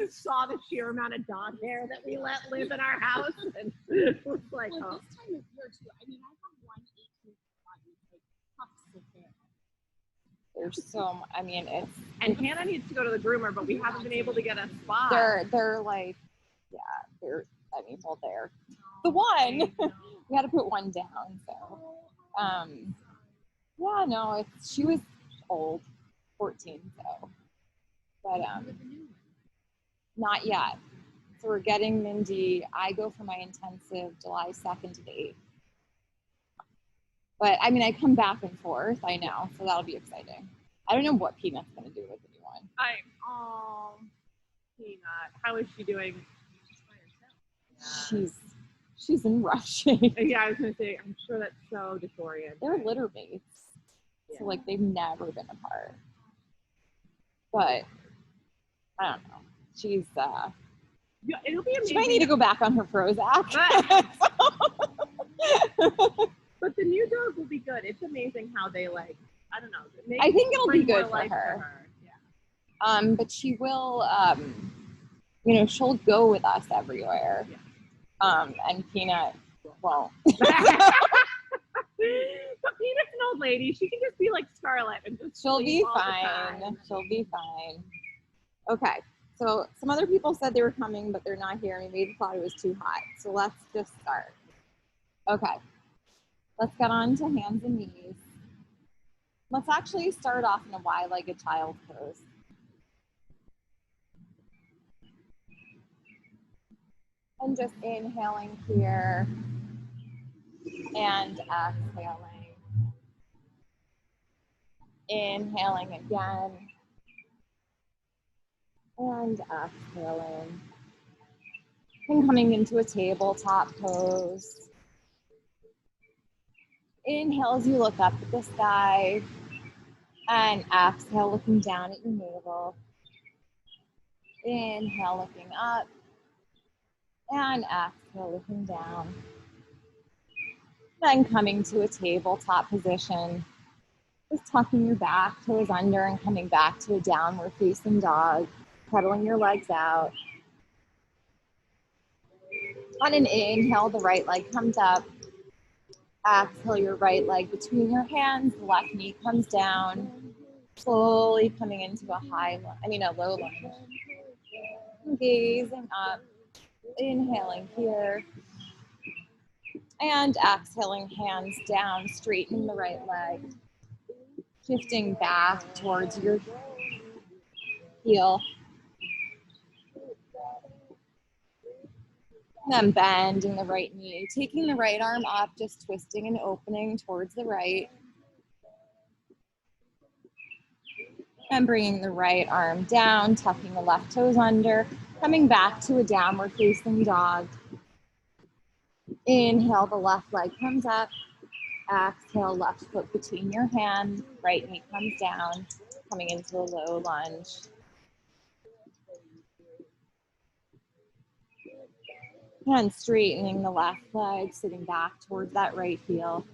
saw the sheer amount of dog hair that we let live in our house, and it was like, Well, this time of year too. I mean, I have one 18-month body like tufts of hair. There's so I mean, it's and Hannah needs to go to the groomer, but we haven't been able to get a spot. they're like, yeah, they're. I mean, well, they're the one. We had to put one down. So, yeah, no, she was old, 14. So, but not yet. So we're getting Mindy. I go for my intensive July 2nd to the 8th. But I mean, I come back and forth. I know, so that'll be exciting. I don't know what Peanut's gonna do with the new one. Peanut, how is she doing? She's in rough shape. Yeah, I was gonna say, I'm sure that's so disorienting. They're litter mates, so like they've never been apart. But I don't know. She's yeah, it'll be amazing. She might need to go back on her Prozac. But the new dog will be good. It's amazing how they like. I don't know. I think it'll be good for her. her. Yeah. But she will. You know, she'll go with us everywhere. Yeah. And Peanut won't. But Peanut's an old lady. She can just be like Scarlett and just She'll be all the fine. time. She'll be fine. Okay. So some other people said they were coming, but they're not here. And maybe thought it was too hot. So let's just start. Okay. Let's get on to hands and knees. Let's actually start off in a wide-legged child pose. And just inhaling here and exhaling. Inhaling again and exhaling. And coming into a tabletop pose. Inhale as you look up at the sky, and exhale looking down at your navel. Inhale looking up, and exhale looking down. Then coming to a tabletop position, just tucking your back, toes under, and coming back to a downward facing dog, pedaling your legs out. On an inhale, the right leg comes up. Exhale your right leg between your hands, the left knee comes down, slowly coming into a low lunge. Gazing up, inhaling here, and exhaling hands down, straightening the right leg, shifting back towards your heel. Then bending the right knee, taking the right arm up, just twisting and opening towards the right. And bringing the right arm down, tucking the left toes under, coming back to a downward facing dog. Inhale, the left leg comes up. Exhale, left foot between your hands, right knee comes down, coming into a low lunge. And straightening the left leg, sitting back towards that right heel.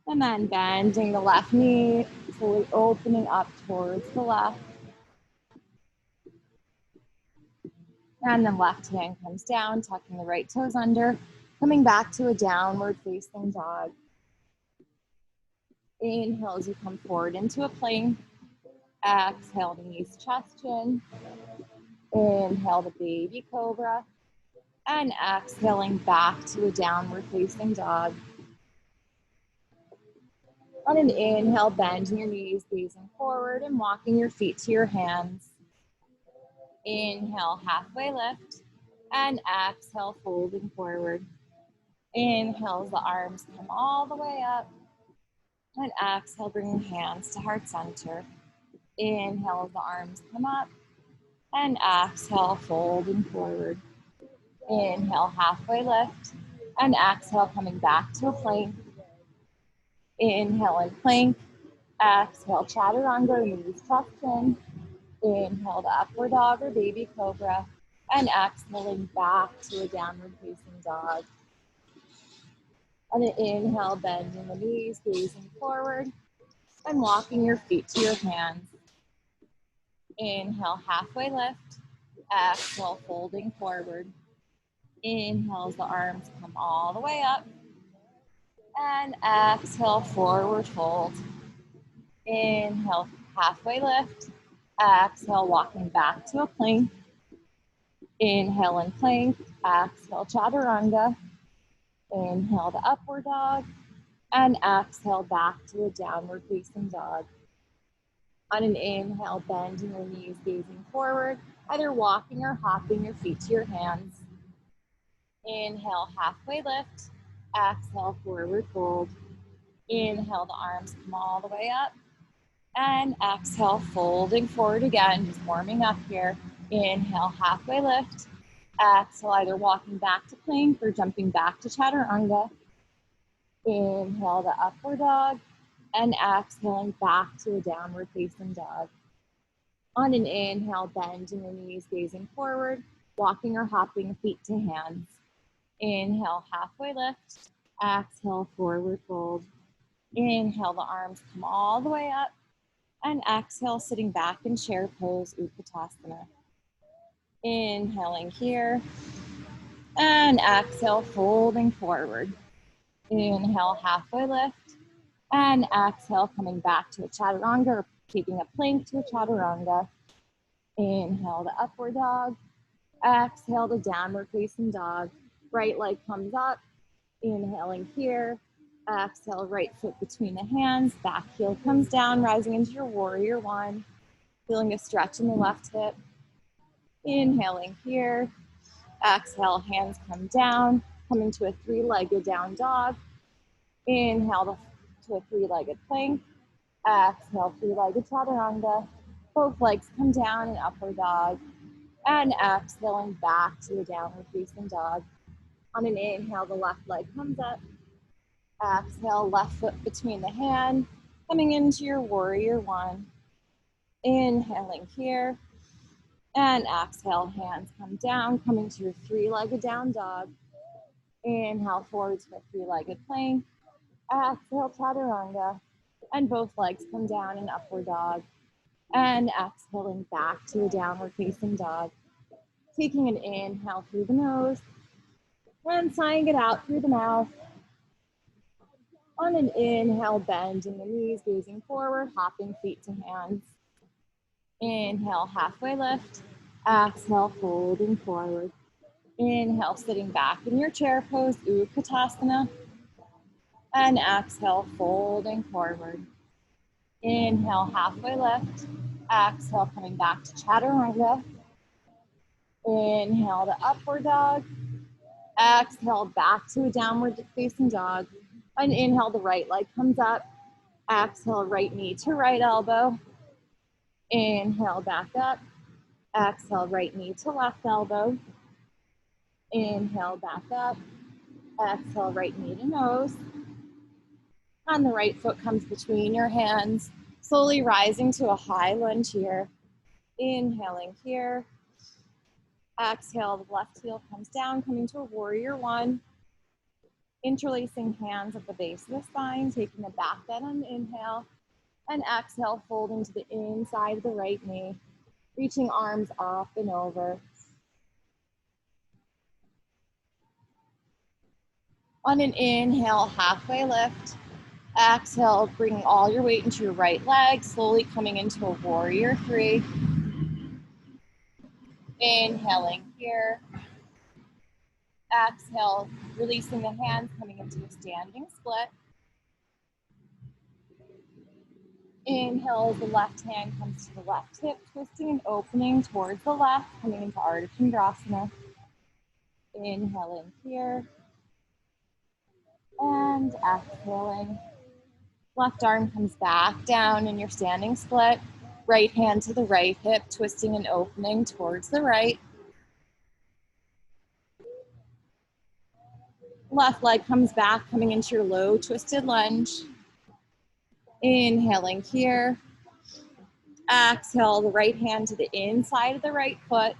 And then bending the left knee, fully opening up towards the left. And then left hand comes down, tucking the right toes under, coming back to a downward facing dog. Inhale as you come forward into a plank. Exhale, knees, chest, chin. Inhale, the baby cobra. And exhaling back to a downward facing dog. On an inhale, bending your knees, gazing forward and walking your feet to your hands. Inhale, halfway lift. And exhale, folding forward. Inhale as the arms come all the way up. And exhale, bring your hands to heart center. Inhale as the arms come up. And exhale, folding forward. Inhale, halfway lift. And exhale, coming back to a plank. Inhale and plank. Exhale, chaturanga, knees tucked in. Inhale to upward dog or baby cobra. And exhaling back to a downward facing dog. On an inhale, bending the knees, gazing forward. and walking your feet to your hands. Inhale, halfway lift. Exhale, folding forward. Inhale as the arms come all the way up. And exhale, forward fold. Inhale, halfway lift. Exhale, walking back to a plank. Inhale and plank. Exhale, chaturanga. Inhale to upward dog. And exhale back to a downward facing dog. On an inhale, bending your knees, gazing forward, either walking or hopping your feet to your hands. Inhale, halfway lift. Exhale, forward fold. Inhale, the arms come all the way up. And exhale, folding forward again, just warming up here. Inhale, halfway lift. Exhale, either walking back to plank or jumping back to chaturanga. Inhale to upward dog. And exhaling back to a downward facing dog. On an inhale, bending your knees, gazing forward, walking or hopping feet to hands. Inhale, halfway lift. Exhale, forward fold. Inhale, the arms come all the way up. And exhale, sitting back in chair pose, Utkatasana. Inhaling here. And exhale, folding forward. Inhale, halfway lift. And exhale, coming back to a chaturanga or taking a plank to a chaturanga. Inhale to upward dog. Exhale to downward facing dog. Right leg comes up. Inhaling here. Exhale, right foot between the hands. Back heel comes down, rising into your warrior one. Feeling a stretch in the left hip. Inhaling here. Exhale, hands come down. Coming to a three-legged down dog. Inhale to a three-legged plank. Exhale, three-legged chaturanga. Both legs come down in upward dog. And exhaling back to a downward facing dog. On an inhale, the left leg comes up. Exhale, left foot between the hand, coming into your warrior one. Inhaling here. And exhale, hands come down, coming to your three-legged down dog. Inhale forward to a three-legged plank. Exhale, chaturanga. And both legs come down in upward dog. And exhaling back to a downward facing dog. Taking an inhale through the nose. And sighing it out through the mouth. On an inhale, bending the knees, gazing forward, hopping feet to hands. Inhale, halfway lift. Exhale, folding forward. Inhale, sitting back in your chair pose, Utkatasana. And exhale, folding forward. Inhale, halfway lift. Exhale, coming back to chaturanga. Inhale to upward dog. Exhale, back to a downward facing dog. And inhale, the right leg comes up. Exhale, right knee to right elbow. Inhale, back up. Exhale, right knee to left elbow. Inhale, back up. Exhale, right knee to nose. And the right foot comes between your hands, slowly rising to a high lunge here. Inhaling here. Exhale, the left heel comes down, coming to a warrior one. Interlacing hands at the base of the spine, taking a back bend on the inhale. And exhale, folding to the inside of the right knee, reaching arms up and over. On an inhale, halfway lift. Exhale, bringing all your weight into your right leg, slowly coming into a warrior three. Inhaling here. Exhale, releasing the hands, coming into a standing split. Inhale as the left hand comes to the left hip, twisting and opening towards the left, coming into Ardha Chandrasana. Inhaling here. And exhaling. Left arm comes back down in your standing split. Right hand to the right hip, twisting and opening towards the right. Left leg comes back, coming into your low twisted lunge. Inhaling here. Exhale, the right hand to the inside of the right foot.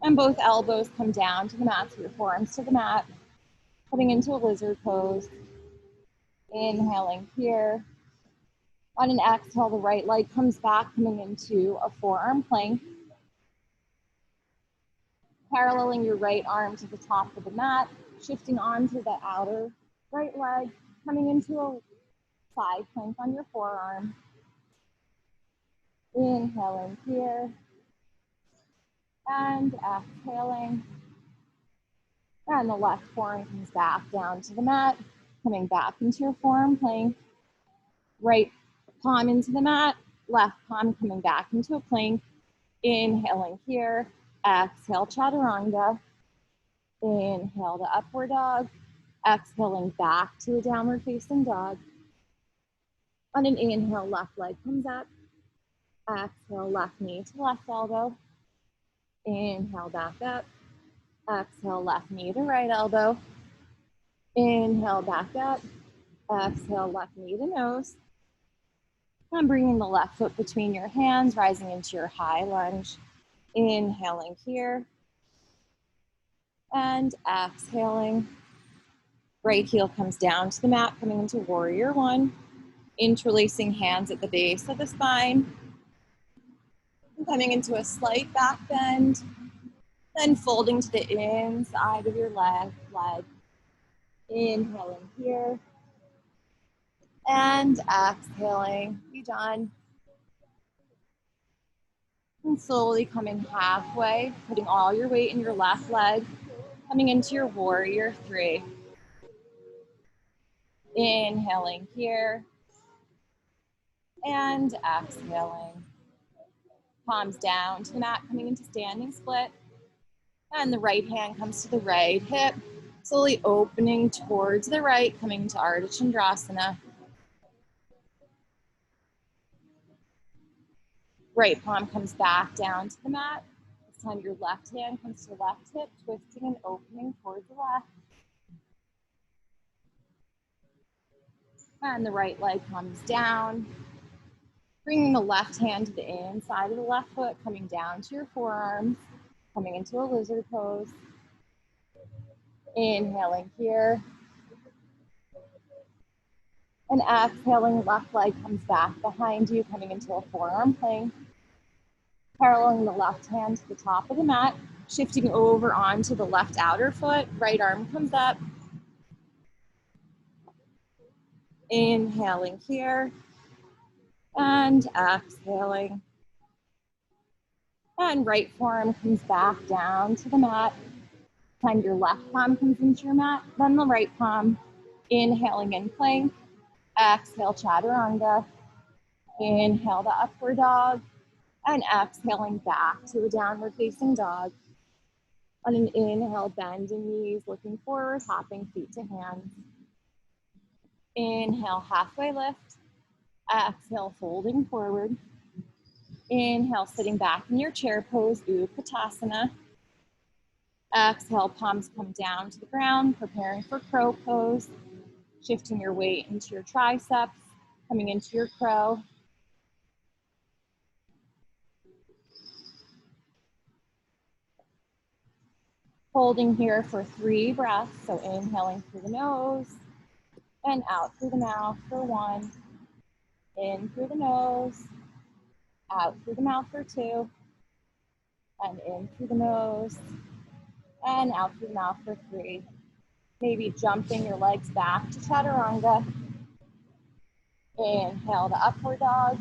And both elbows come down to the mat, so your forearms to the mat. Putting into a lizard pose. Inhaling here. On an exhale, the right leg comes back, coming into a forearm plank. Paralleling your right arm to the top of the mat, shifting onto the outer right leg, coming into a side plank on your forearm. Inhaling here and exhaling. And the left forearm comes back down to the mat, coming back into your forearm plank. Right palm into the mat, left palm coming back into a plank. Inhaling here, exhale chaturanga. Inhale to upward dog, exhaling back to a downward facing dog. On an inhale, left leg comes up. Exhale, left knee to left elbow. Inhale, back up. Exhale, left knee to right elbow. Inhale, back up. Exhale, left knee to nose. And bringing the left foot between your hands, rising into your high lunge. Inhaling here. And exhaling. Right heel comes down to the mat, coming into warrior one. Interlacing hands at the base of the spine. Coming into a slight back bend. Then folding to the inside of your leg. Inhaling here. And exhaling. Be done. And slowly coming halfway, putting all your weight in your left leg. Coming into your warrior three. Inhaling here. And exhaling. Palms down to the mat, coming into standing split. And the right hand comes to the right hip, slowly opening towards the right, coming to Ardha Chandrasana. Right palm comes back down to the mat. This time your left hand comes to the left hip, twisting and opening towards the left. And the right leg comes down. Bringing the left hand to the inside of the left foot, coming down to your forearms, coming into a lizard pose. Inhaling here. And exhaling, left leg comes back behind you, coming into a forearm plank. Paralleling the left hand to the top of the mat, shifting over onto the left outer foot, right arm comes up. Inhaling here. And exhaling. And right forearm comes back down to the mat. Time your left palm comes into your mat, then the right palm. Inhaling in plank. Exhale, chaturanga. Inhale to upward dog. And exhaling back to a downward facing dog. On an inhale, bending knees, looking forward, hopping feet to hands. Inhale, halfway lift. Exhale, folding forward. Inhale, sitting back in your chair pose, Utkatasana. Exhale, palms come down to the ground, preparing for crow pose. Shifting your weight into your triceps, coming into your crow. Holding here for 3 breaths, so inhaling through the nose and out through the mouth for 1. In through the nose, out through the mouth for 2, and in through the nose, and out through the mouth for 3. Maybe jumping your legs back to chaturanga. Inhale to upward dog,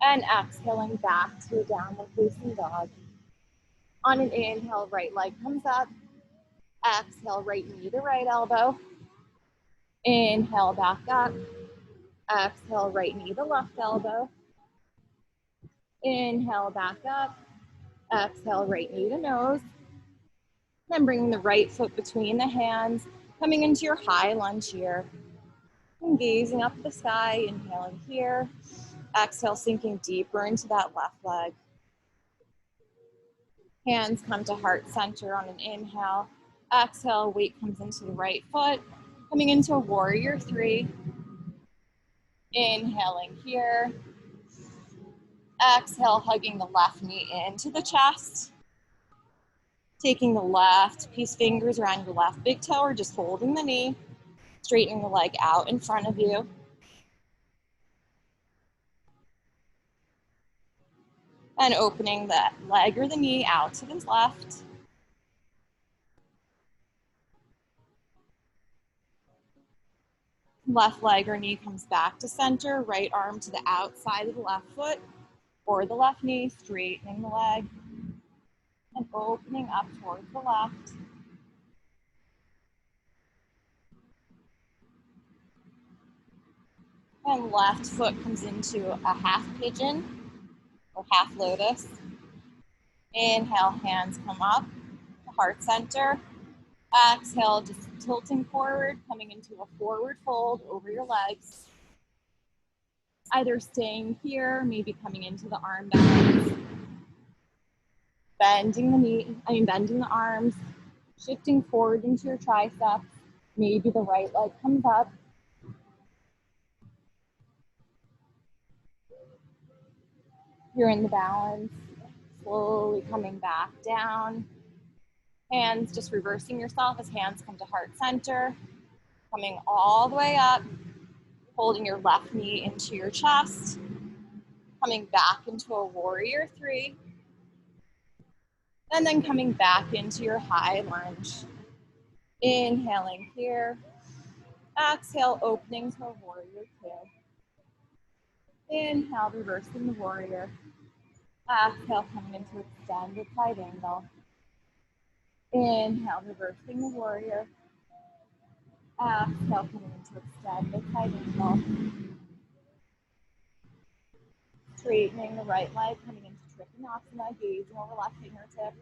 and exhaling back to a downward facing dog. On an inhale, right leg comes up. Exhale, right knee to right elbow. Inhale, back up. Exhale, right knee to left elbow. Inhale, back up. Exhale, right knee to nose. Then bringing the right foot between the hands, coming into your high lunge here. And gazing up at the sky, inhaling here. Exhale, sinking deeper into that left leg. Hands come to heart center on an inhale. Exhale, weight comes into the right foot, coming into a warrior 3. Inhaling here. Exhale, hugging the left knee into the chest. Taking the left peace fingers around your left big toe or just holding the knee. Straightening the leg out in front of you. And opening the leg or the knee out to the left. Left leg or knee comes back to center, right arm to the outside of the left foot or the left knee, straightening the leg and opening up towards the left. And left foot comes into a half pigeon or half lotus. Inhale, hands come up to heart center. Exhale, just tilting forward, coming into a forward fold over your legs. Either staying here, maybe coming into the arm balance. Bending the arms, shifting forward into your triceps. Maybe the right leg comes up. You're in the balance, slowly coming back down. Hands just reversing yourself as hands come to heart center, coming all the way up, holding your left knee into your chest, coming back into a warrior three, and then coming back into your high lunge. Inhaling here, exhale, opening to a warrior two. Inhale, reversing the warrior. Exhale, coming into extended side angle. Inhale, reversing the warrior. Exhale, coming into extended side angle. Straightening the right leg, coming into Trikonasana, gazing over left fingertips.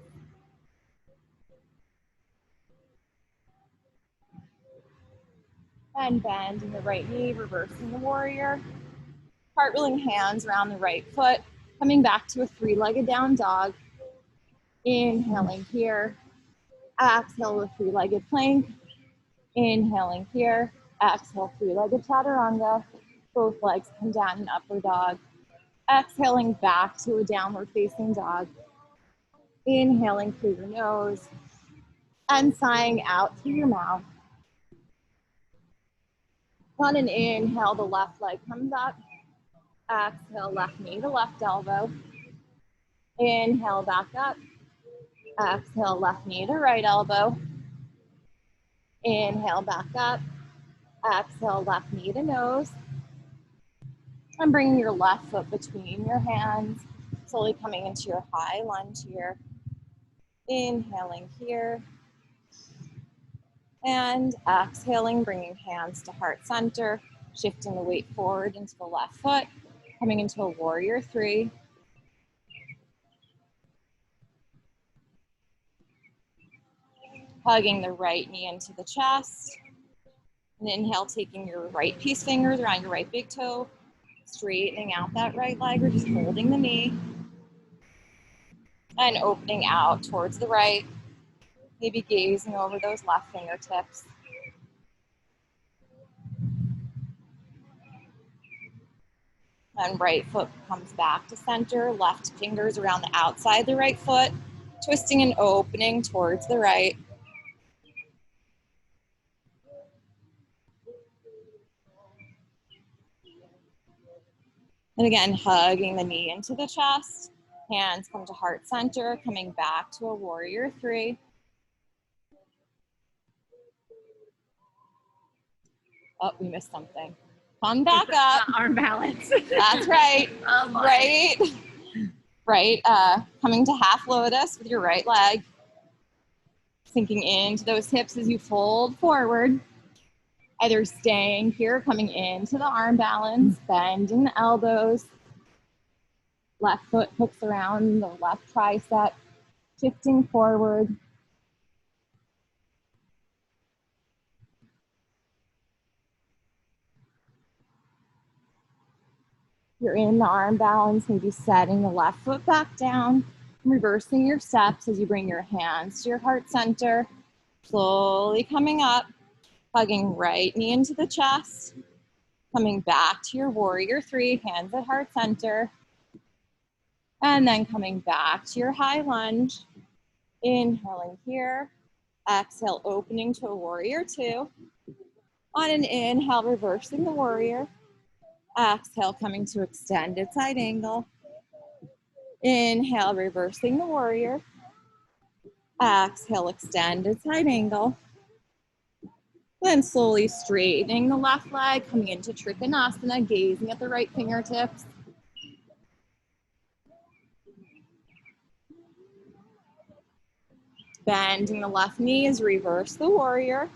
And bending the right knee, reversing the warrior. Cartwheeling hands around the right foot, coming back to a three-legged down dog. Inhaling here. Exhale, a three-legged plank. Inhaling here. Exhale, three-legged chaturanga. Both legs come down in upward dog. Exhaling back to a downward facing dog. Inhaling through your nose and sighing out through your mouth. On an inhale, the left leg comes up. Exhale, left knee to left elbow. Inhale, back up. Exhale, left knee to right elbow. Inhale, back up. Exhale, left knee to nose. And bringing your left foot between your hands, slowly coming into your high lunge here. Inhaling here. And exhaling, bringing hands to heart center, shifting the weight forward into the left foot, coming into a warrior three. Hugging the right knee into the chest. And inhale, taking your right peace fingers around your right big toe, straightening out that right leg or just holding the knee. And opening out towards the right, maybe gazing over those left fingertips. And right foot comes back to center, left fingers around the outside of the right foot, twisting and opening towards the right. And again, hugging the knee into the chest. Hands come to heart center, coming back to a warrior three. Oh, we missed something. Come back up. Arm balance. That's right. Oh, right. Right. Coming to half lotus with your right leg. Sinking into those hips as you fold forward. Either staying here, coming into the arm balance, bending the elbows. Left foot hooks around the left tricep, shifting forward. You're in the arm balance, maybe setting the left foot back down, reversing your steps as you bring your hands to your heart center, slowly coming up, hugging right knee into the chest, coming back to your warrior three, hands at heart center, and then coming back to your high lunge, inhaling here, exhale, opening to a warrior two. On an inhale, reversing the warrior. Exhale, coming to extended side angle. Inhale, reversing the warrior. Exhale, extended side angle. Then slowly straightening the left leg, coming into Trikonasana, gazing at the right fingertips. Bending the left knees, reverse the warrior.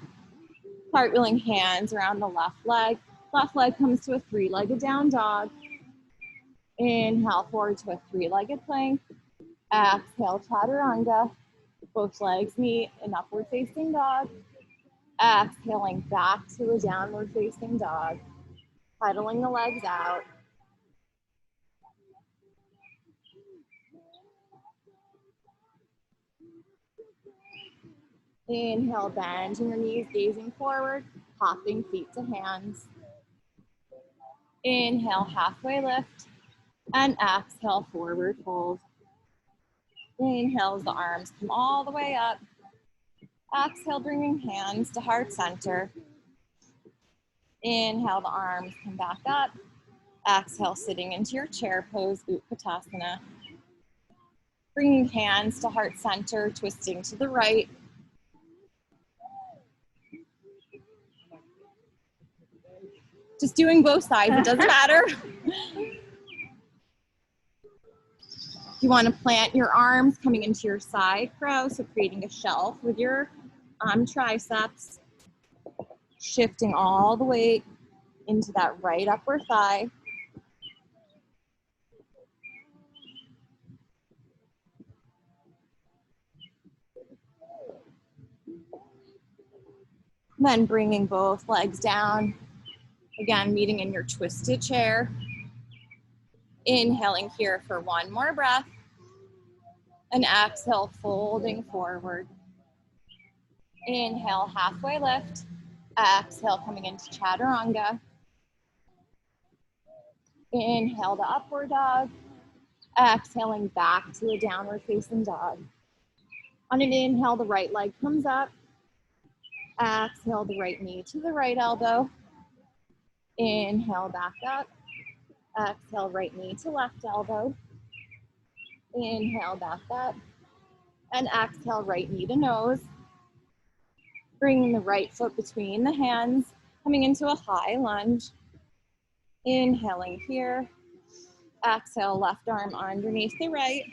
Cartwheeling hands around the left leg. Left leg comes to a three-legged down dog. Inhale forward to a three-legged plank. Exhale, chaturanga. Both legs meet in upward facing dog. Exhaling back to a downward facing dog. Pedaling the legs out. Inhale, bending your knees, gazing forward, hopping feet to hands. Inhale, halfway lift, and exhale, forward fold. Inhale as the arms come all the way up. Exhale, bringing hands to heart center. Inhale, the arms come back up. Exhale, sitting into your chair pose, Utkatasana. Bringing hands to heart center, twisting to the right. Just doing both sides, it doesn't matter. You want to plant your arms coming into your side crow, so creating a shelf with your triceps, shifting all the weight into that right upper thigh. Then bringing both legs down, again, meeting in your twisted chair. Inhaling here for one more breath. And exhale, folding forward. Inhale, halfway lift. Exhale, coming into chaturanga. Inhale to upward dog. Exhaling back to a downward facing dog. On an inhale, the right leg comes up. Exhale, the right knee to the right elbow. Inhale, back up. Exhale, right knee to left elbow. Inhale, back up. And exhale, right knee to nose. Bringing the right foot between the hands, coming into a high lunge. Inhaling here. Exhale, left arm underneath the right.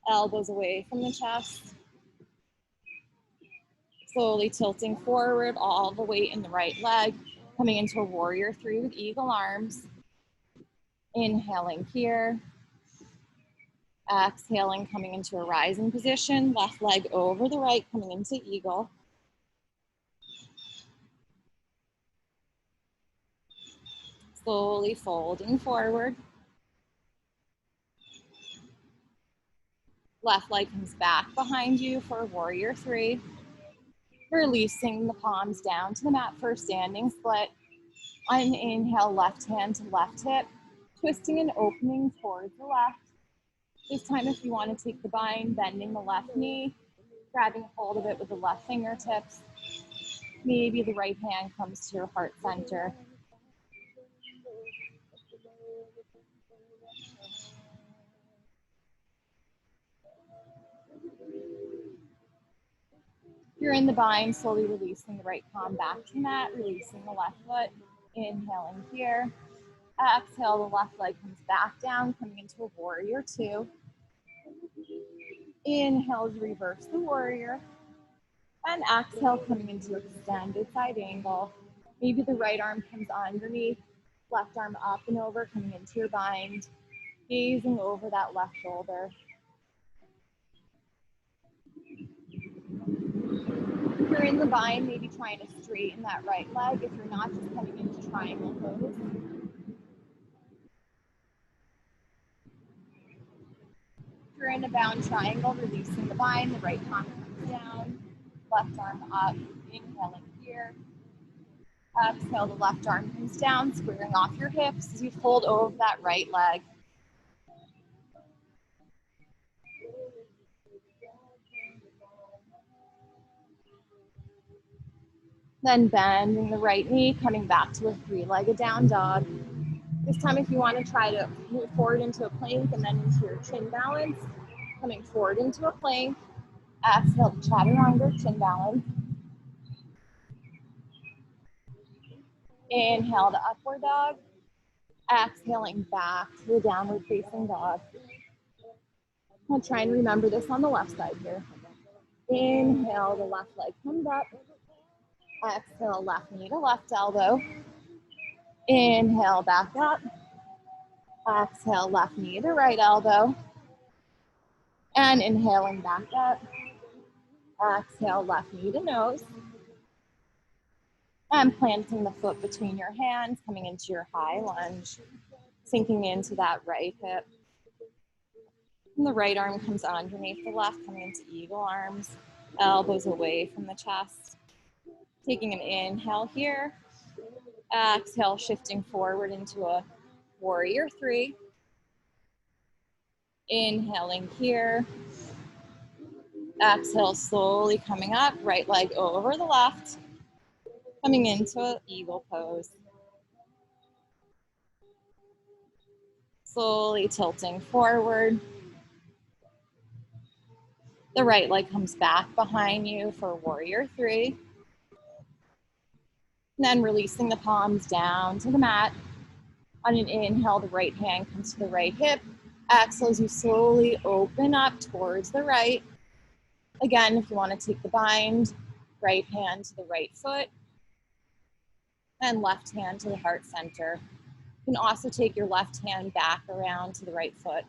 Elbows away from the chest. Slowly tilting forward, all the weight in the right leg, coming into a warrior three with eagle arms. Inhaling here. Exhaling, coming into a rising position, left leg over the right, coming into eagle. Slowly folding forward. Left leg comes back behind you for warrior three. Releasing the palms down to the mat for standing split. On an inhale, left hand to left hip, twisting and opening towards the left. This time, if you want to take the bind, bending the left knee, grabbing hold of it with the left fingertips. Maybe the right hand comes to your heart center. If you're in the bind, slowly releasing the right palm back to the mat, releasing the left foot, inhaling here. Exhale, the left leg comes back down, coming into a warrior two. Inhale to reverse the warrior. And exhale, coming into extended side angle. Maybe the right arm comes underneath, left arm up and over, coming into your bind. Gazing over that left shoulder. If you're in the bind, maybe trying to straighten that right leg. If you're not, just coming into triangle pose. If you're in a bound triangle, releasing the bind, the right palm comes down, left arm up, inhaling here. Exhale, the left arm comes down, squaring off your hips as you fold over that right leg. Then bending the right knee, coming back to a three-legged down dog. This time, if you want to try to move forward into a plank and then into your chin balance, coming forward into a plank, exhale to chaturanga, chin balance. Inhale to upward dog, exhaling back to the downward facing dog. I'll try and remember this on the left side here. Inhale, the left leg comes up. Exhale, left knee to left elbow. Inhale, back up. Exhale, left knee to right elbow. And inhaling back up. Exhale, left knee to nose. And planting the foot between your hands, coming into your high lunge, sinking into that right hip. And the right arm comes underneath the left, coming into eagle arms, elbows away from the chest. Taking an inhale here. Exhale, shifting forward into a warrior three. Inhaling here. Exhale, slowly coming up, right leg over the left, coming into an eagle pose. Slowly tilting forward. The right leg comes back behind you for warrior three. And then releasing the palms down to the mat. On an inhale, the right hand comes to the right hip. Exhale as you slowly open up towards the right. Again, if you want to take the bind, right hand to the right foot. And left hand to the heart center. You can also take your left hand back around to the right foot.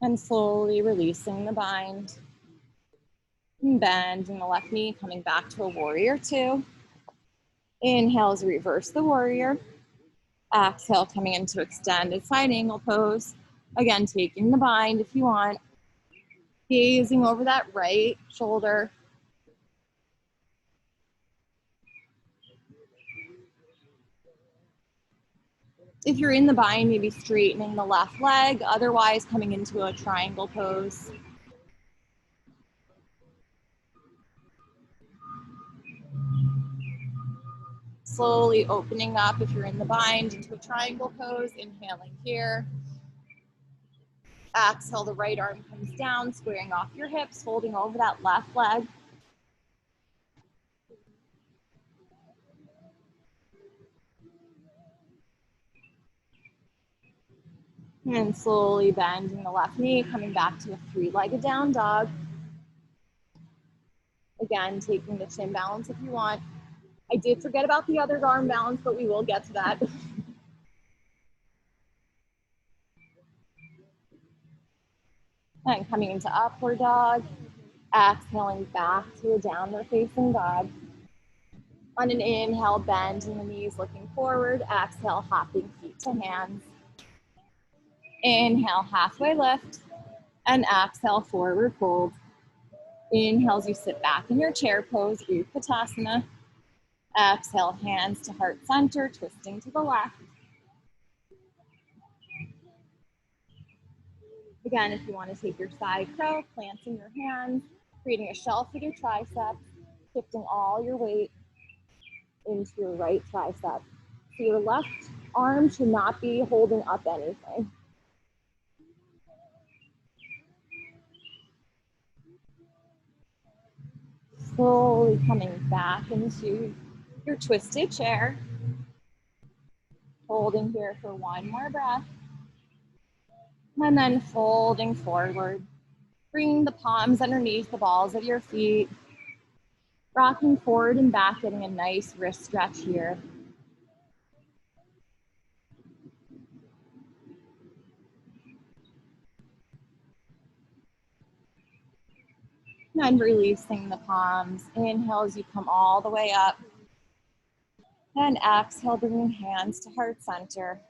And slowly releasing the bind. And bending the left knee, coming back to a warrior two. Inhale as reverse the warrior. Exhale, coming into extended side angle pose. Again, taking the bind if you want. Gazing over that right shoulder. If you're in the bind, maybe straightening the left leg. Otherwise, coming into a triangle pose. Slowly opening up if you're in the bind into a triangle pose. Inhaling here. Exhale, the right arm comes down, squaring off your hips, holding over that left leg. And slowly bending the left knee, coming back to a three-legged down dog. Again, taking the chin balance if you want. I did forget about the other arm balance, but we will get to that. And coming into upward dog, exhaling back to a downward facing dog. On an inhale, bend in the knees, looking forward. Exhale, hopping feet to hands. Inhale, halfway lift. And exhale, forward fold. Inhale as you sit back in your chair pose, Utkatasana. Exhale, hands to heart center, twisting to the left. Again, if you want to take your side crow, planting your hands, creating a shelf with your triceps, shifting all your weight into your right tricep. So your left arm should not be holding up anything. Slowly coming back into your twisted chair. Holding here for one more breath. And then folding forward. Bringing the palms underneath the balls of your feet. Rocking forward and back, getting a nice wrist stretch here. And releasing the palms. Inhale as you come all the way up. And exhale, bringing hands to heart center.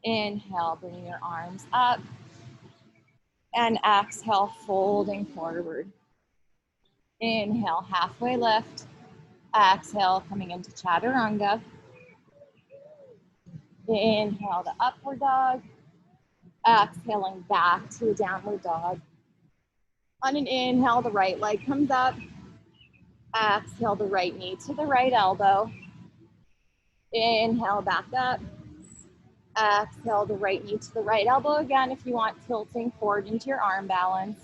Inhale, bringing your arms up. And exhale, folding forward. Inhale, halfway lift. Exhale, coming into chaturanga. Inhale to upward dog. Exhaling back to a downward dog. On an inhale, the right leg comes up. Exhale the right knee to the right elbow. Inhale back up. Exhale the right knee to the right elbow again if you want, tilting forward into your arm balance.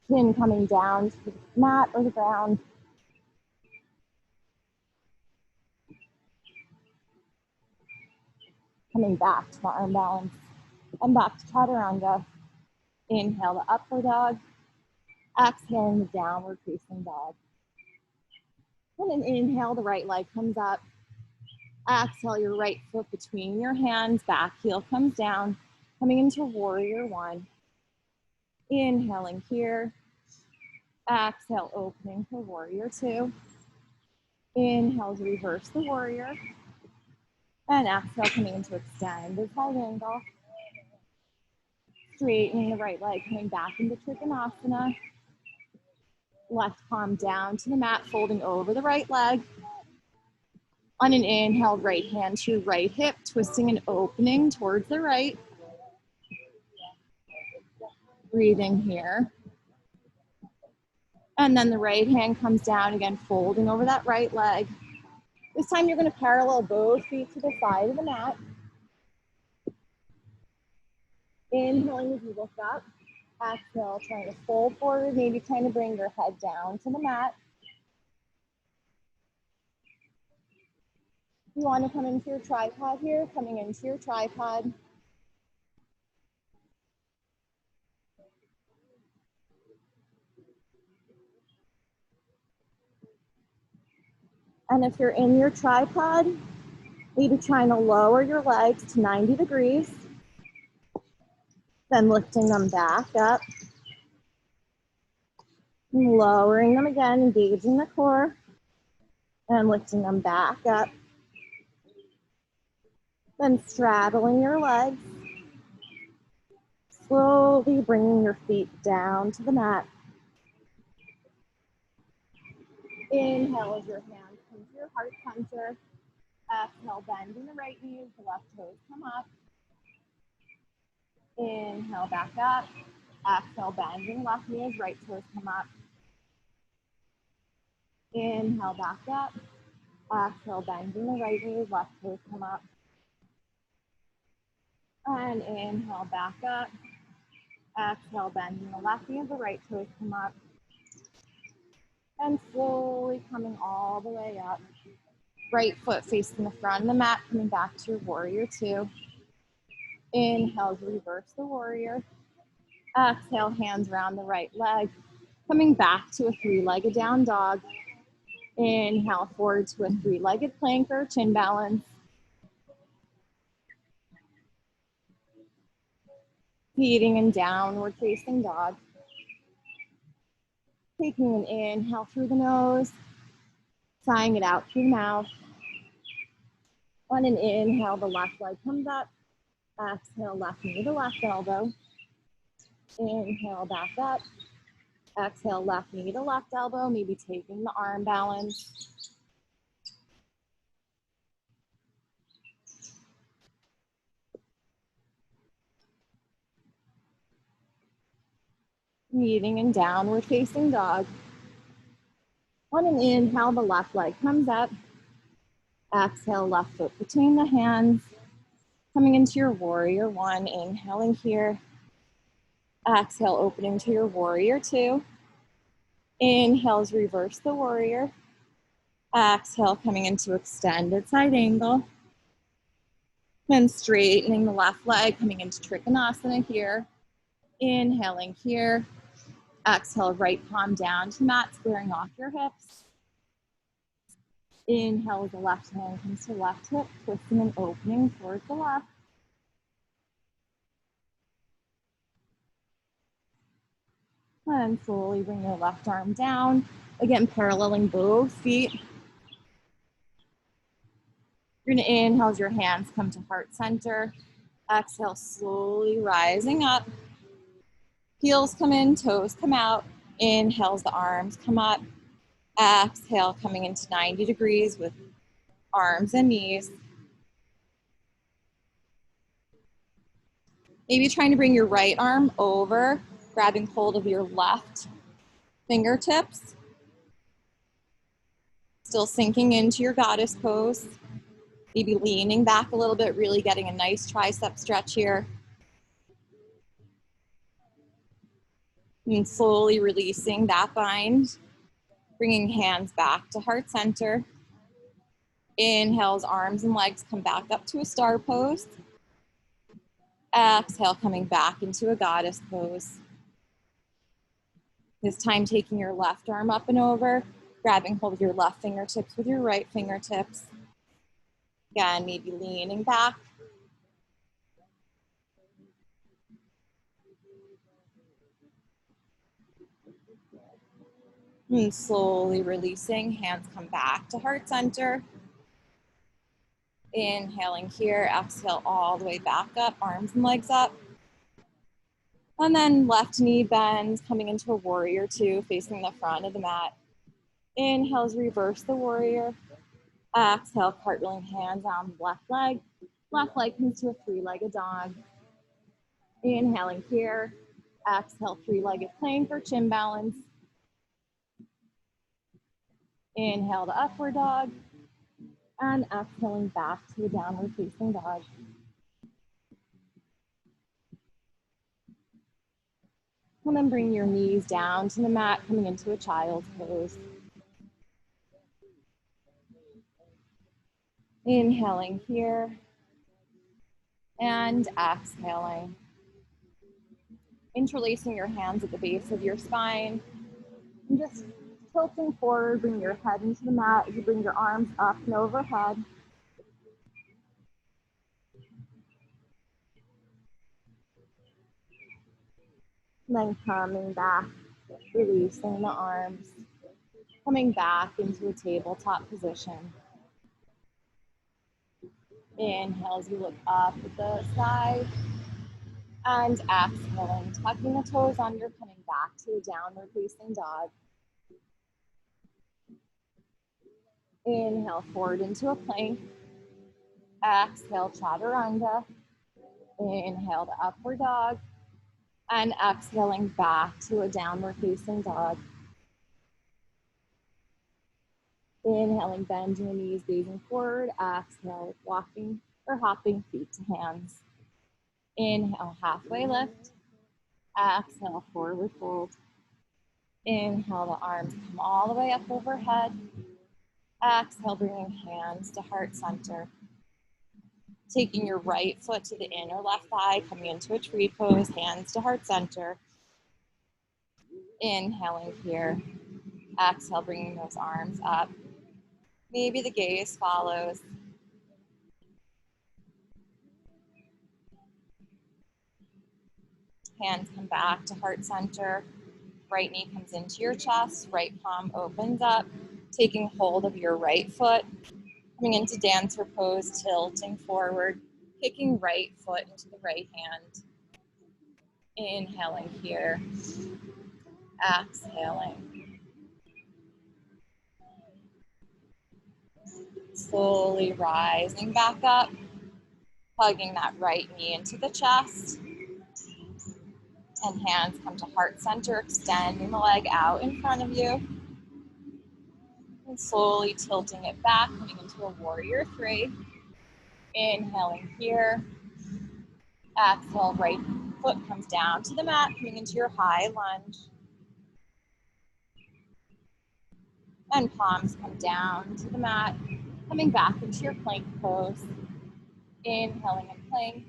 Chin coming down to the mat or the ground. Coming back to the arm balance and back to chaturanga. Inhale the upward dog. Exhaling the downward facing dog. And then inhale, the right leg comes up. Exhale your right foot between your hands, back heel comes down, coming into warrior one. Inhaling here. Exhale, opening for warrior two. Inhale to reverse the warrior. And exhale, coming into extended side angle. Straightening the right leg, coming back into Trikonasana. Left palm down to the mat, folding over the right leg. On an inhale, right hand to your right hip, twisting and opening towards the right. Breathing here. And then the right hand comes down again, folding over that right leg. This time you're going to parallel both feet to the side of the mat. Inhaling as you look up. Exhale, trying to fold forward, maybe trying to bring your head down to the mat. You want to come into your tripod here, coming into your tripod. And if you're in your tripod, maybe trying to lower your legs to 90 degrees. Then lifting them back up. And lowering them again, engaging the core. And lifting them back up. Then straddling your legs. Slowly bringing your feet down to the mat. Inhale as your hands come to your heart center. Exhale, bending the right knee as the left toes come up. Inhale, back up. Exhale, bending left knee as right toes come up. Inhale, back up. Exhale, bending the right knee as left toes come up. And inhale, back up. Exhale, bending the left knee as the right toes come up. And slowly coming all the way up. Right foot facing the front of the mat, coming back to your warrior two. Inhale, reverse the warrior. Exhale, hands around the right leg. Coming back to a three-legged down dog. Inhale, forward to a three-legged plank or chin balance. Feeding in downward facing dog. Taking an inhale through the nose. Sighing it out through the mouth. On an inhale, the left leg comes up. Exhale, left knee to left elbow. Inhale, back up. Exhale, left knee to left elbow, maybe taking the arm balance. Meeting in downward facing dog. On an inhale, the left leg comes up. Exhale, left foot between the hands. Coming into your warrior one, inhaling here. Exhale, opening to your warrior two. Inhales, reverse the warrior. Exhale, coming into extended side angle. Then straightening the left leg, coming into Trikonasana here. Inhaling here. Exhale, right palm down to mat, squaring off your hips. Inhale, the left hand comes to left hip, twisting and opening towards the left. And slowly bring your left arm down. Again, paralleling both feet. You're gonna inhale as your hands come to heart center. Exhale, slowly rising up. Heels come in, toes come out. Inhales, the arms come up. Exhale, coming into 90 degrees with arms and knees. Maybe trying to bring your right arm over, grabbing hold of your left fingertips. Still sinking into your goddess pose. Maybe leaning back a little bit, really getting a nice tricep stretch here. And slowly releasing that bind. Bringing hands back to heart center. Inhale as arms and legs come back up to a star pose. Exhale, coming back into a goddess pose. This time taking your left arm up and over, grabbing hold of your left fingertips with your right fingertips. Again, maybe leaning back. And slowly releasing, hands come back to heart center. Inhaling here, exhale all the way back up, arms and legs up. And then left knee bends, coming into a warrior two, facing the front of the mat. Inhales, reverse the warrior. Exhale, cartwheeling hands on the left leg. Left leg comes to a three-legged dog. Inhaling here. Exhale, three-legged plank or chin balance. Inhale to upward dog. And exhaling back to a downward facing dog. And then bring your knees down to the mat, coming into a child's pose. Inhaling here. And exhaling. Interlacing your hands at the base of your spine. And just tilting forward, bring your head into the mat as you bring your arms up and overhead. And then coming back, releasing the arms, coming back into a tabletop position. Inhale as you look up at the side. And exhaling, tucking the toes under, coming back to a downward facing dog. Inhale forward into a plank. Exhale, chaturanga. Inhale to upward dog. And exhaling back to a downward facing dog. Inhaling, bending the knees, gazing forward. Exhale, walking or hopping feet to hands. Inhale, halfway lift. Exhale, forward fold. Inhale, the arms come all the way up overhead. Exhale, bringing hands to heart center. Taking your right foot to the inner left thigh, coming into a tree pose, hands to heart center. Inhaling here. Exhale, bringing those arms up. Maybe the gaze follows. Hands come back to heart center. Right knee comes into your chest, right palm opens up, taking hold of your right foot. Coming into dancer pose, tilting forward, kicking right foot into the right hand. Inhaling here, exhaling. Slowly rising back up, hugging that right knee into the chest. And hands come to heart center, extending the leg out in front of you. And slowly tilting it back, coming into a warrior three. Inhaling here. Exhale, right foot comes down to the mat, coming into your high lunge. And palms come down to the mat, coming back into your plank pose. Inhaling and plank.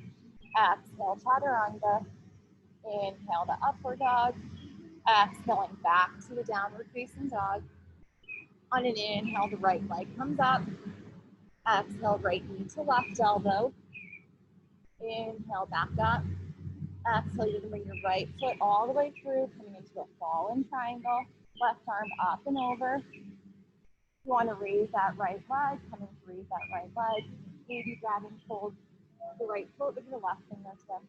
Exhale, chaturanga. Inhale to upward dog. Exhaling back to the downward facing dog. On an inhale, the right leg comes up. Exhale, right knee to left elbow. Inhale, back up. Exhale, you're gonna bring your right foot all the way through, coming into a fallen triangle. Left arm up and over. You wanna raise that right leg, coming to raise that right leg. Maybe grabbing hold of the right foot with your left fingertip.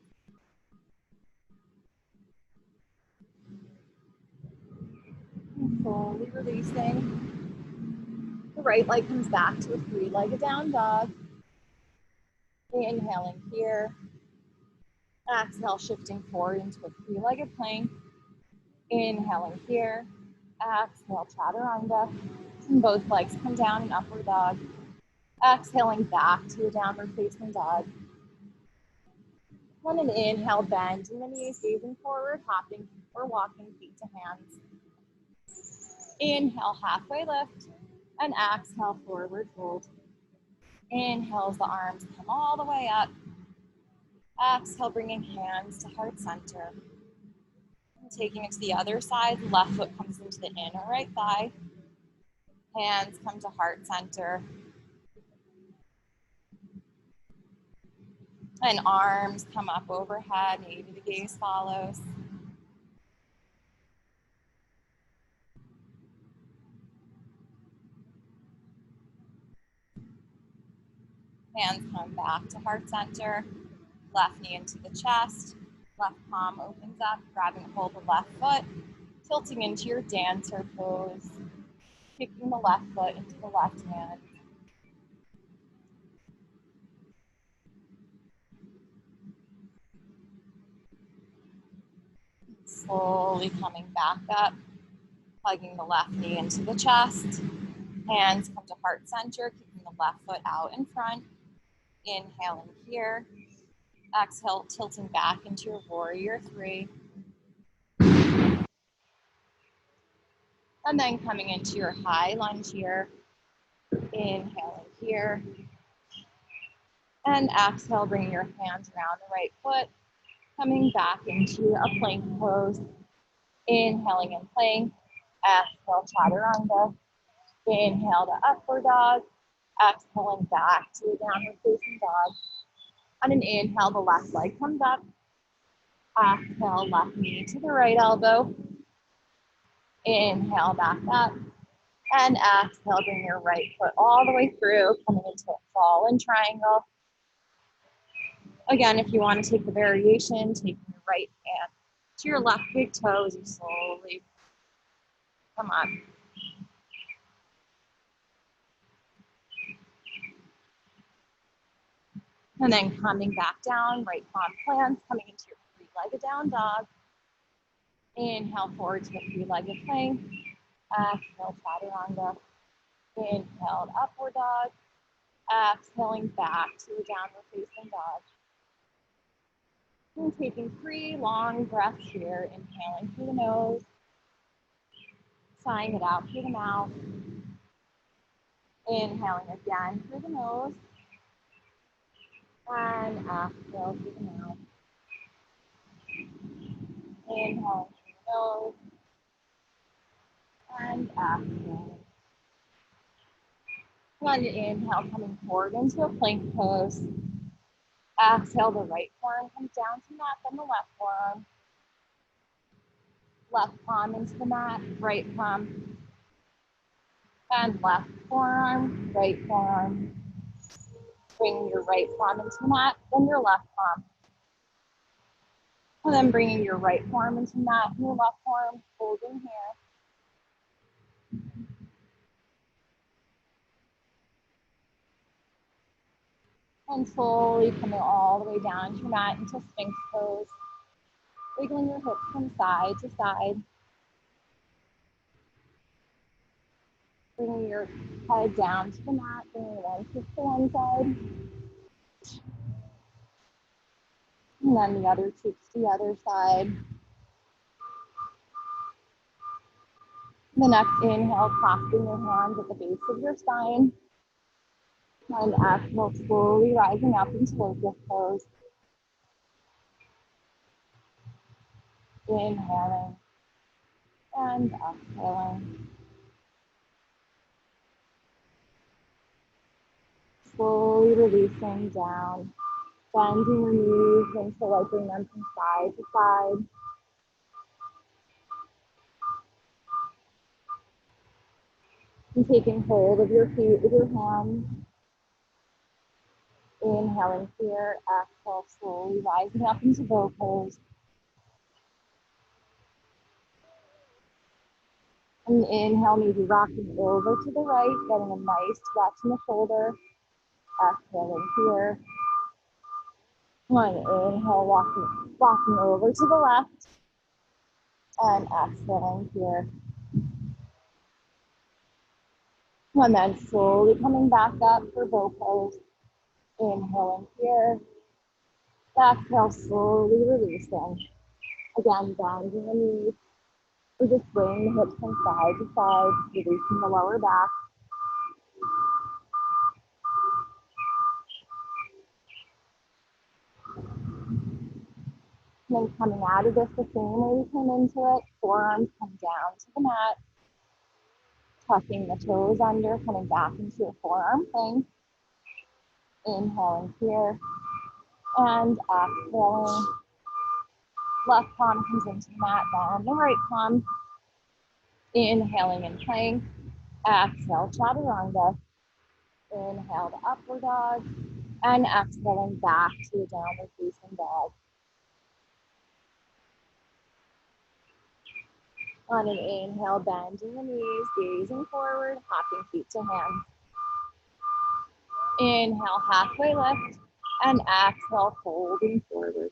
And slowly releasing. The right leg comes back to a three-legged down dog. Inhaling here. Exhale, shifting forward into a three-legged plank. Inhaling here. Exhale, chaturanga. And both legs come down in upward dog. Exhaling back to a downward facing dog. On an inhale, bending the knees, gazing forward, hopping or walking feet to hands. Inhale, halfway lift, and exhale, forward fold. Inhale as the arms come all the way up. Exhale, bringing hands to heart center. And taking it to the other side, left foot comes into the inner right thigh. Hands come to heart center. And arms come up overhead, maybe the gaze follows. Hands come back to heart center. Left knee into the chest. Left palm opens up, grabbing a hold of the left foot. Tilting into your dancer pose. Kicking the left foot into the left hand. Slowly coming back up. Plugging the left knee into the chest. Hands come to heart center, kicking the left foot out in front. Inhaling here. Exhale, tilting back into your warrior three. And then coming into your high lunge here. Inhaling here. And exhale, bringing your hands around the right foot. Coming back into a plank pose. Inhaling and plank. Exhale, chaturanga. Inhale to upward dog. Exhaling back to a downward facing dog. On an inhale, the left leg comes up. Exhale, left knee to the right elbow. Inhale, back up. And exhale, bring your right foot all the way through, coming into a fallen triangle. Again, if you want to take the variation, taking your right hand to your left big toe as you slowly come up. And then coming back down, right palm plants, coming into your three-legged down dog. Inhale forward to a three-legged plank. Exhale, chaturanga. Inhale, upward dog. Exhaling back to a downward facing dog. And taking 3 long breaths here, inhaling through the nose, sighing it out through the mouth. Inhaling again through the nose, and exhale through the mouth. Inhaling through the nose, and exhale. One inhale, coming forward into a plank pose. Exhale, the right forearm comes down to mat, then the left forearm. Left palm into the mat, right palm. And left forearm, right forearm. Bringing your right palm into the mat, then your left palm. And then bringing your right forearm into the mat and your left forearm, holding here. And slowly coming all the way down to your mat into Sphinx pose. Wiggling your hips from side to side. Bringing your head down to the mat, bringing one foot to one side. And then the other cheek to the other side. The next inhale, clasping your hands at the base of your spine. And exhale, slowly rising up into locust pose. Inhaling and exhaling. Slowly releasing down, bending your knees until I bring them from side to side. And taking hold of your feet with your hands. Inhaling here, exhale, slowly rising up into bow pose. And inhale, maybe rocking over to the right, getting a nice stretch in the shoulder. Exhaling here. One inhale, walking over to the left, and exhaling here. And then slowly coming back up for bow pose. Inhaling here. Exhale, slowly releasing. Again, bending the knees. We're just swaying the hips from side to side, releasing the lower back. And then coming out of this the same way we came into it. Forearms come down to the mat. Tucking the toes under, coming back into a forearm plank. Inhaling here. And exhaling. Left palm comes into the mat, then the right palm. Inhaling in plank. Exhale, chaturanga. Inhale to upward dog. And exhaling back to a downward facing dog. On an inhale, bending the knees, gazing forward, hopping feet to hands. Inhale, halfway lift, and exhale, folding forward.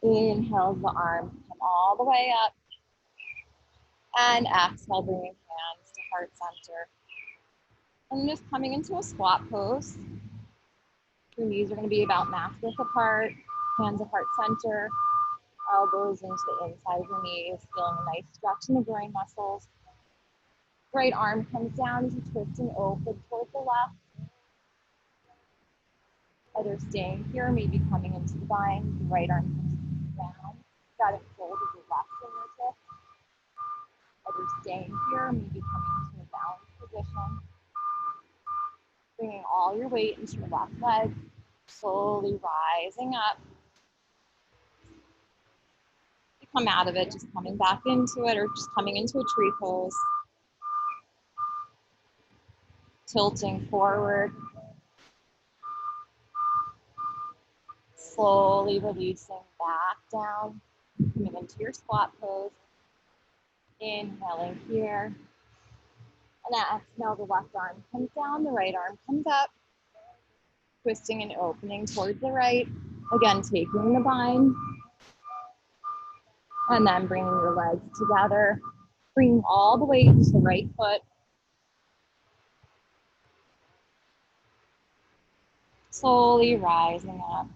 Inhale, the arms come all the way up, and exhale, bringing hands to heart center. And just coming into a squat pose. Your knees are going to be about mass width apart, hands at heart center, elbows into the inside of your knees, feeling a nice stretch in the groin muscles. Right arm comes down as you twist and open toward the left. Either staying here, maybe coming into the bind. The right arm comes down. Got it fold of your left fingertip. Either staying here, maybe coming into a balanced position. Bringing all your weight into your left leg. Slowly rising up. You come out of it, just coming back into it, or just coming into a tree pose. Tilting forward. Slowly releasing back down, coming into your squat pose. Inhaling here. And exhale, the left arm comes down, the right arm comes up. Twisting and opening towards the right. Again, taking the bind. And then bringing your legs together. Bringing all the weight into the right foot. Slowly rising up.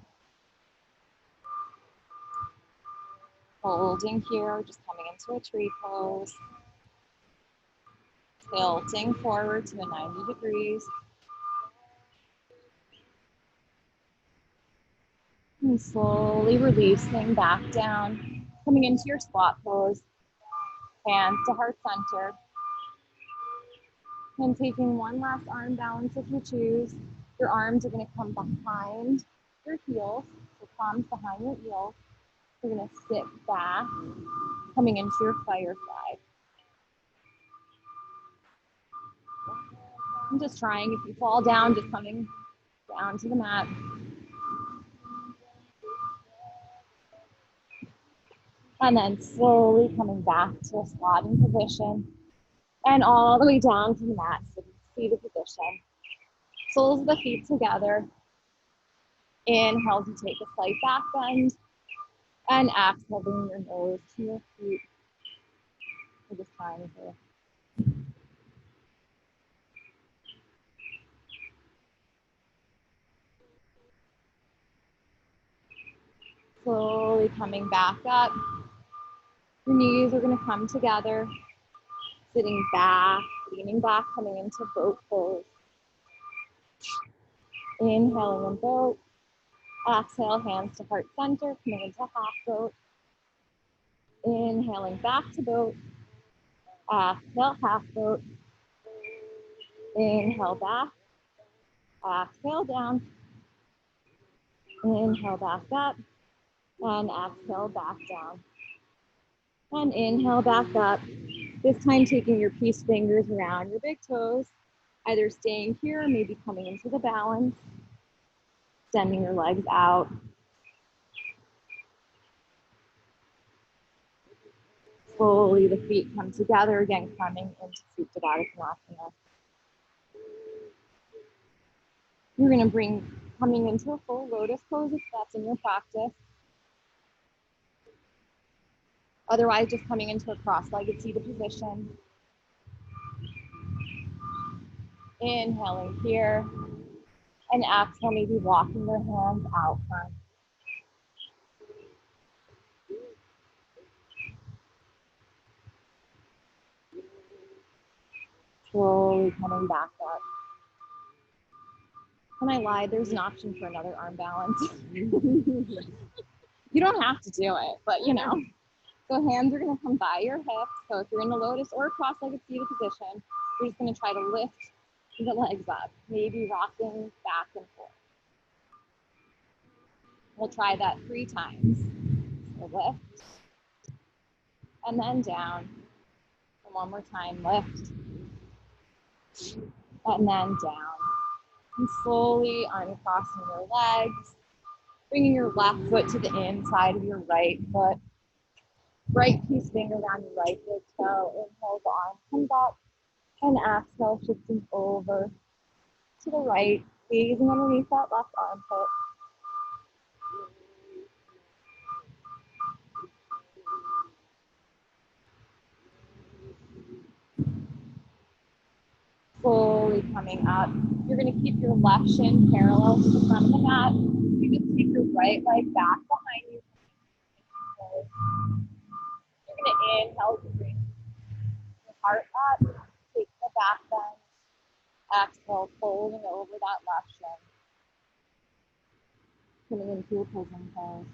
Holding here, just coming into a tree pose. Tilting forward to a 90 degrees. And slowly releasing back down. Coming into your squat pose. Hands to heart center. And taking one last arm balance if you choose. Your arms are going to come behind your heels. So palms behind your heels. You're going to sit back, coming into your firefly. I'm just trying, if you fall down, just coming down to the mat. And then slowly coming back to a squatting position. And all the way down to the mat, so seated position. Soles of the feet together. Inhale to take a slight back bend. And exhale, bring your nose to your feet. We're just trying to. Slowly coming back up. Your knees are going to come together. Sitting back, leaning back, coming into boat pose. Inhaling in boat. Exhale, hands to heart center, coming into half boat. Inhaling back to boat. Exhale, half boat. Inhale back. Exhale down. Inhale back up. And exhale back down. And inhale back up. This time taking your peace fingers around your big toes. Either staying here or maybe coming into the balance. Extending your legs out. Slowly the feet come together, again coming into Supta Baddha Konasana. You're going to bring Coming into a full lotus pose if that's in your practice. Otherwise, just coming into a cross-legged seated position. Inhaling here. And exhale, maybe walking your hands out front. Slowly coming back up. When I lied, there's an option for another arm balance. You don't have to do it, but you know. So hands are gonna come by your hips. So if you're in the lotus or cross-legged seated position, you're just gonna try to lift the legs up, maybe rocking back and forth. We'll try that 3 times. So lift, and then down. And one more time, lift, and then down. And slowly uncrossing your legs, bringing your left foot to the inside of your right foot. Right piece finger down your right big toe. Inhale, the arm comes up. And exhale, shifting over to the right, gazing underneath that left armpit. Slowly coming up. You're going to keep your left shin parallel to the front of the mat. You just take your right leg back behind you. You're going to inhale to bring your heart up. Take the back bend. Exhale, folding over that left shin. Coming into a pigeon pose.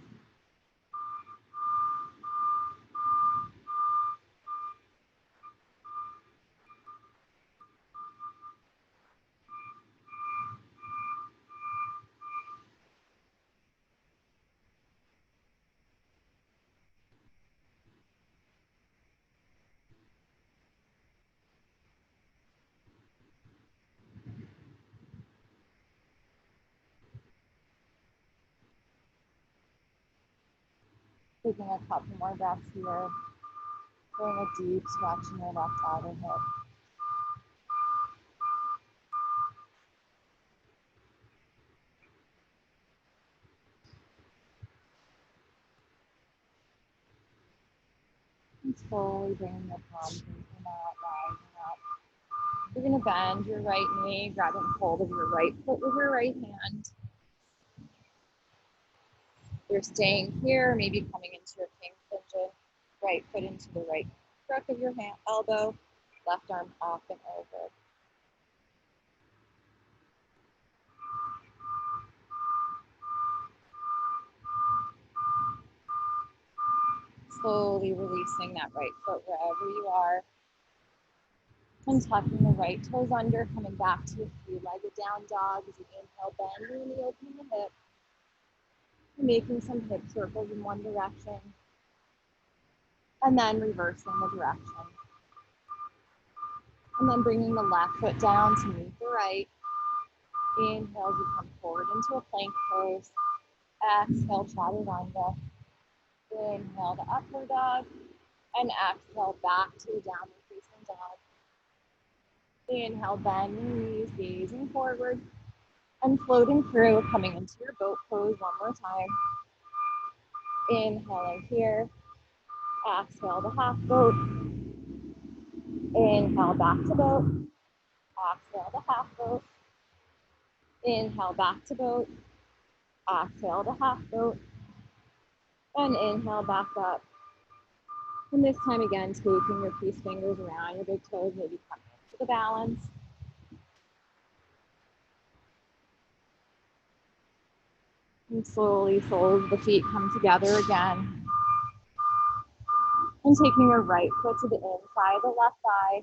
Taking a couple more breaths here. Doing a deep stretch in your left outer hip. And slowly bringing your palms into the mat, rising up. You're going to bend your right knee, grabbing hold of your right foot with your right hand. You're staying here, maybe coming into your king pigeon. Right foot into the right crook of your hand, elbow, left arm off and over. Slowly releasing that right foot wherever you are. And tucking the right toes under, coming back to a three-legged down dog as you inhale, bending the knee, opening the hip. Making some hip circles in one direction. And then reversing the direction. And then bringing the left foot down to meet the right. Inhale as you come forward into a plank pose. Exhale, chaturanga. Inhale to upward dog. And exhale back to a downward facing dog. Inhale, bend the knees, gazing forward. And floating through, coming into your boat pose one more time. Inhaling here. Exhale to half boat. Inhale back to boat. Exhale to half boat. Inhale back to boat. Exhale to half boat. And inhale back up. And this time again, taking your peace fingers around your big toes, maybe coming into the balance. And slowly, soles of the feet come together again. And taking your right foot to the inside of the left thigh.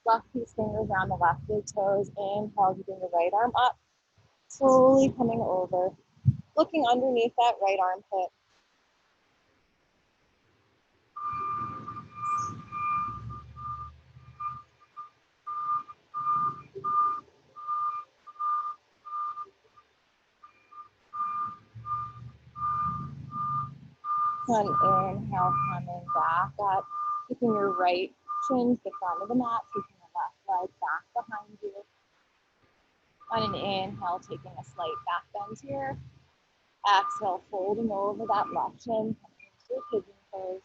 Left peace fingers around the left big toes. Inhale, keeping your right arm up. Slowly coming over. Looking underneath that right armpit. And inhale, coming back up. Keeping your right shin to the front of the mat. Taking the left leg back behind you. On an inhale, taking a slight back bend here. Exhale, folding over that left shin, coming into your pigeon pose.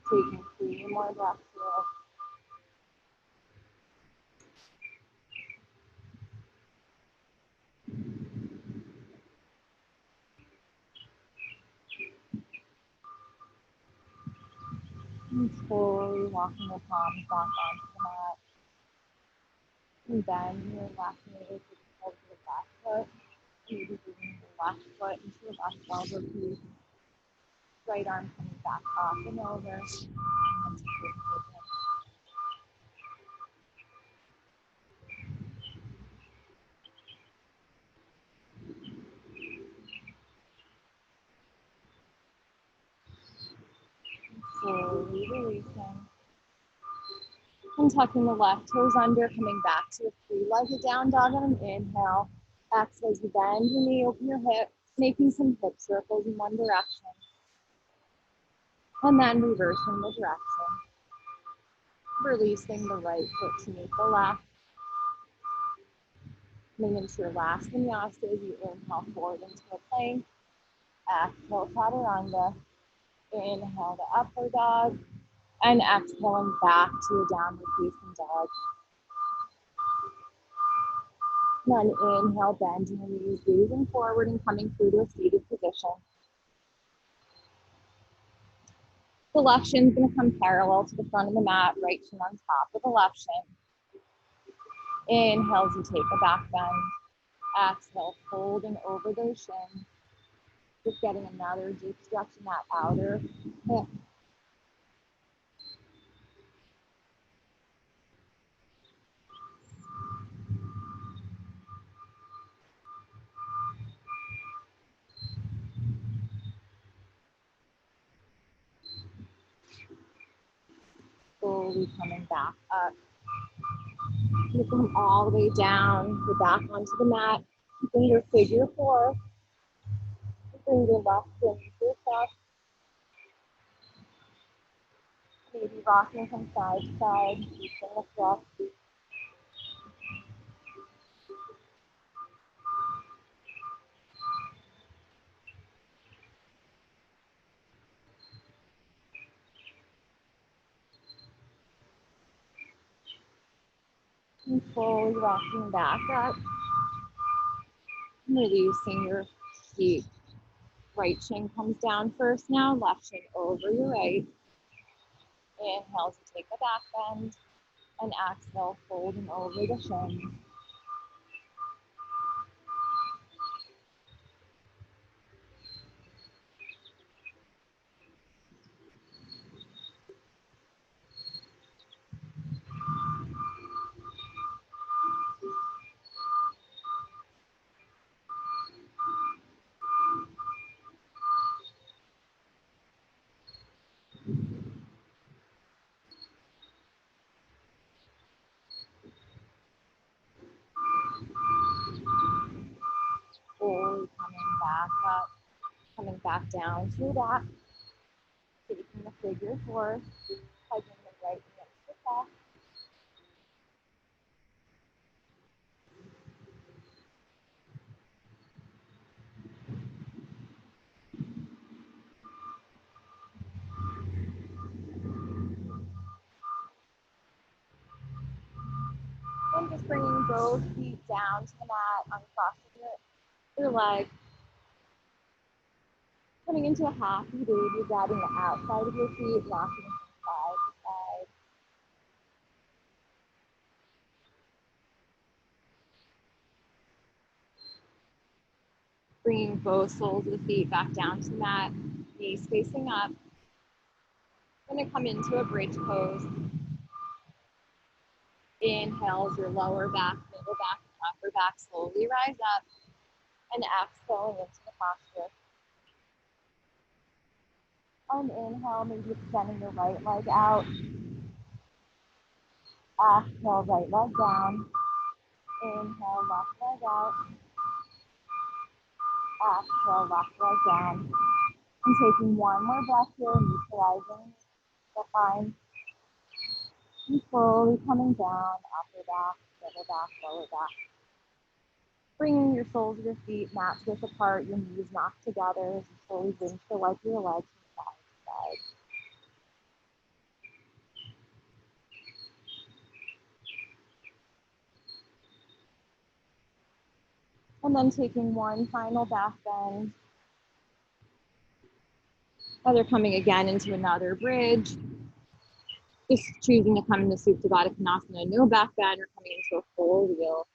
Taking 3 more breaths here. And slowly walking the palms back onto the mat. And bend your left knee to the left foot. Maybe bringing the left foot into the left elbow piece. Right arm coming back up and over. And to pigeon. Slowly releasing. And tucking the left toes under, coming back to a 3-legged down dog on an inhale. Exhale as you bend your knee, open your hip, making some hip circles in one direction. And then reversing the direction. Releasing the right foot to meet the left. Coming into your last vinyasa as you inhale forward into a plank. Exhale, chaturanga. Inhale to upward dog. And exhaling back to a downward facing dog. Then inhale, bending your knees, gazing forward and coming through to a seated position. The left shin is going to come parallel to the front of the mat, right shin on top of the left shin. Inhale as you take a back bend. Exhale, folding over those shins. Just getting another deep stretch in that outer hip. Slowly coming back up. You come all the way down, you're back onto the mat. Keeping your figure 4. Bring your left shin to your chest. Maybe rocking from side to side, keeping the breath. And slowly rocking back up. Releasing your feet. Right shin comes down first now, left shin over your right. Inhale to take a back bend. And exhale, folding over the shin. Slowly coming back up, coming back down to your back. Taking the figure 4, hugging the right knee up to the chest. And just bringing both feet down to the mat, uncrossing your leg. Coming into a happy baby, grabbing the outside of your feet, rocking from side to side. Bringing both soles of the feet back down to the mat, knees facing up. Going to come into a bridge pose. Inhale as your lower back, middle back, and upper back slowly rise up. And exhaling into the posture. On inhale, maybe extending your right leg out. Exhale, right leg down. Inhale, left leg out. Exhale, left leg down. And taking one more breath here, neutralizing the spine. And slowly coming down, upper back, middle back, lower back. Bringing your soles of your feet mat width apart, your knees knocked together as you slowly bring to like your legs from side to side. And then taking one final back bend. Whether coming again into another bridge, just choosing to come into Supta Baddha Konasana, no back bend, or coming into a full wheel.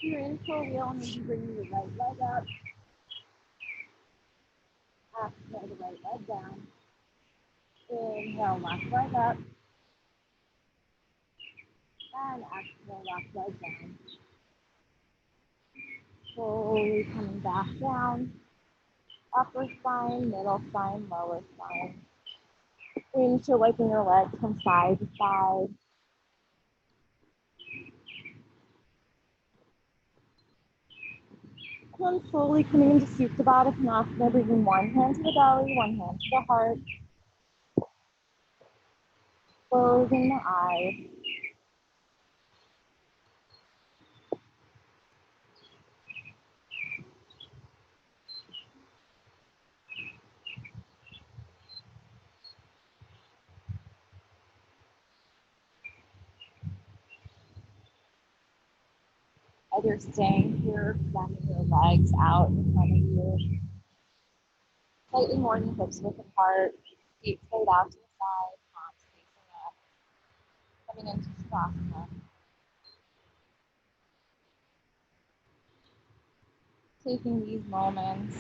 You're in full wheel, maybe bringing your right leg up. Exhale the right leg down. Inhale, left leg up. And exhale, left leg down. Slowly coming back down. Upper spine, middle spine, lower spine. Into wiping your legs from side to side. And slowly coming into Supta Baddha Konasana, bringing one hand to the belly, one hand to the heart. Closing the eyes. Either staying here, extending your legs out in front of you. Slightly more than hips width apart. Feet straight out to the side, palms facing up. Coming into Shavasana. Taking these moments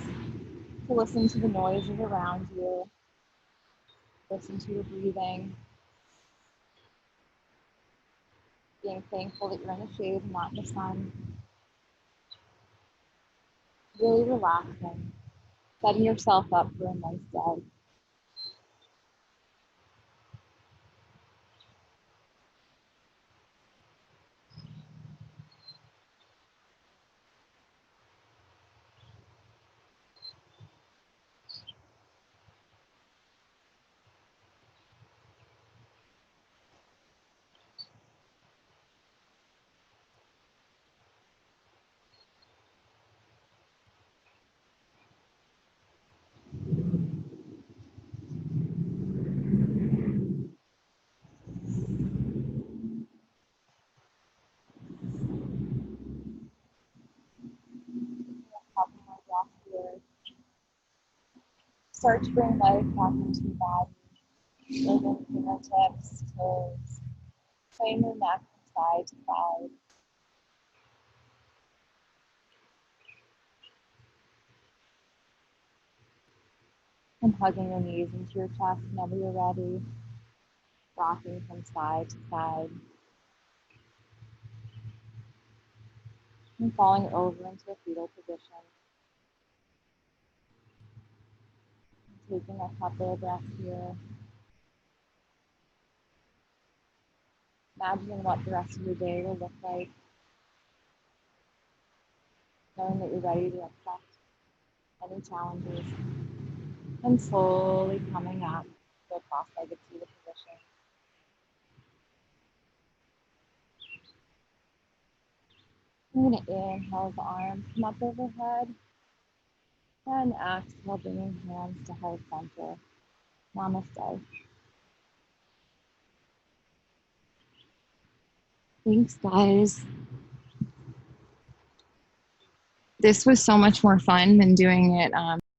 to listen to the noises around you. Listen to your breathing. Being thankful that you're in the shade and not in the sun. Really relaxing. Setting yourself up for a nice day. Couple more breaths here. Start to bring life back into your body. Moving fingertips, toes. Swaying your neck from side to side. And hugging your knees into your chest whenever you're ready. Rocking from side to side. And falling over into a fetal position. Taking a couple of breaths here. Imagining what the rest of your day will look like. Knowing that you're ready to accept any challenges. And slowly coming up to a cross-legged fetal position. I'm going to inhale the arms come up overhead. And exhale, bringing hands to heart center. Namaste. Thanks, guys. This was so much more fun than doing it